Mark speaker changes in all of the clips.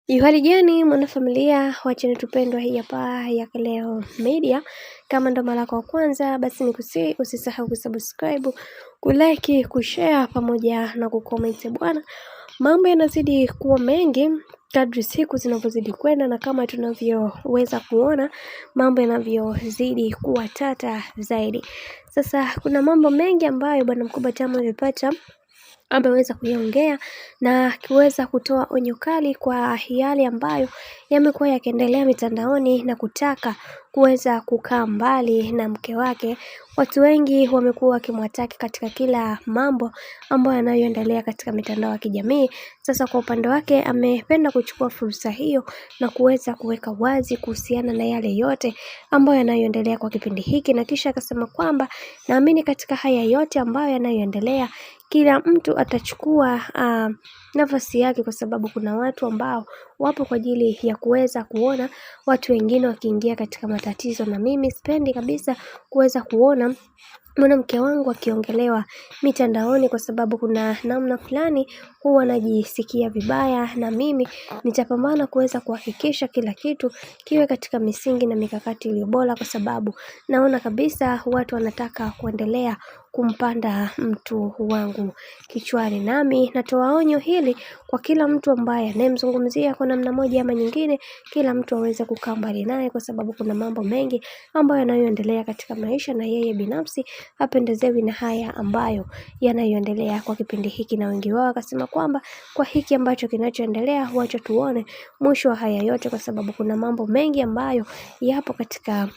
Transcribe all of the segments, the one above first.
Speaker 1: Hali gani mwanafamilia wa channel tupendwa hii hapa ya Keleo Media. Kama ndo mara yako ya kwanza basi nikusihi usisahau kusubscribe, kulike, kushare pamoja na kucomment bwana. Mambo yanazidi kuwa mengi kadri siku zinavyozidi kwenda, na kama tunavyoweza kuona mambo yanavyozidi kuwa tata zaidi. Sasa kuna mambo mengi ambayo bwana mkubwa Chama amepata ameweza kuiongea na kuweza kutoa onyo kali kwa yale ambayo yamekuwa yakiendelea mitandaoni na kutaka kuweza kukaa mbali na mke wake. Watu wengi wamekuwa wakimwataki katika kila mambo ambayo yanayoendelea katika mitandao ya kijamii. Sasa kwa upande wake amependa kuchukua fursa hiyo na kuweza kuweka wazi kuhusiana na yale yote ambayo yanayoendelea kwa kipindi hiki, na kisha akasema kwamba naamini katika haya yote ambayo yanayoendelea kila mtu atachukua nafasi yake, kwa sababu kuna watu ambao wapo kwa ajili ya kuweza kuona watu wengine wakiingia katika matatizo, na mimi sipendi kabisa kuweza kuona mwanamke wangu akiongelewa mitandaoni, kwa sababu kuna namna fulani huwa najisikia vibaya, na mimi nitapambana kuweza kuhakikisha kila kitu kiwe katika misingi na mikakati iliyo bora, kwa sababu naona kabisa watu wanataka kuendelea kumpanda mtu wangu kichwani. Nami natoa onyo hili kwa kila mtu ambaye anayemzungumzia kwa namna moja ama nyingine, kila mtu aweze kukaa mbali naye, kwa sababu kuna mambo mengi ambayo yanayoendelea katika maisha, na yeye binafsi hapendezewi na haya ambayo yanayoendelea kwa kipindi hiki. Na wengi wao akasema kwamba kwa hiki ambacho kinachoendelea, wacha tuone mwisho wa haya yote, kwa sababu kuna mambo mengi ambayo yapo katika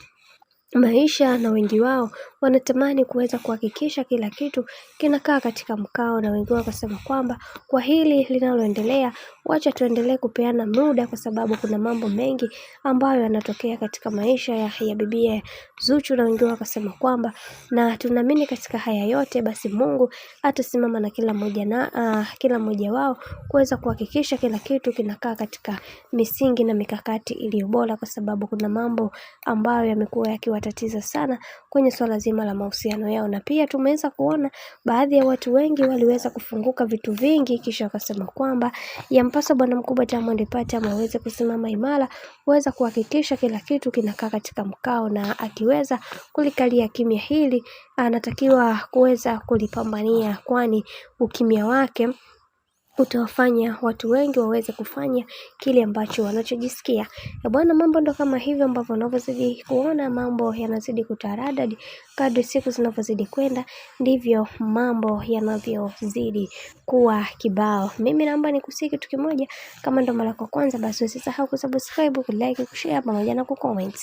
Speaker 1: maisha, na wengi wao wanatamani kuweza kuhakikisha kila kitu kinakaa katika mkao. Na wengi wao wakasema kwamba kwa hili linaloendelea, wacha tuendelee kupeana muda, kwa sababu kuna mambo mengi ambayo yanatokea katika maisha ya bibie Zuchu. Na wengi wao wakasema kwamba na tunaamini katika haya yote basi Mungu atasimama na kila mmoja wao kuweza kuhakikisha kila kitu kinakaa katika misingi na mikakati iliyo bora, kwa sababu kuna mambo ambayo yamekuwa yakiwatatiza sana kwenye swala zima la mahusiano yao. Na pia tumeweza kuona baadhi ya watu wengi waliweza kufunguka vitu vingi, kisha wakasema kwamba yampasa bwana mkubwa Diamond Platnumz aweze kusimama imara kuweza kuhakikisha kila kitu kinakaa katika mkao, na akiweza kulikalia kimya hili anatakiwa kuweza kulipambania, kwani ukimya wake utawafanya watu wengi waweze kufanya kile ambacho wanachojisikia. Bwana, mambo ndo kama hivyo ambavyo unavyozidi kuona mambo yanazidi kutaradadi kadri siku zinavyozidi kwenda, ndivyo mambo yanavyozidi kuwa kibao. Mimi naomba nikusihi kitu kimoja, kama ndo mara ya kwanza basi usisahau kusubscribe, kulike, kushare pamoja na kucomment.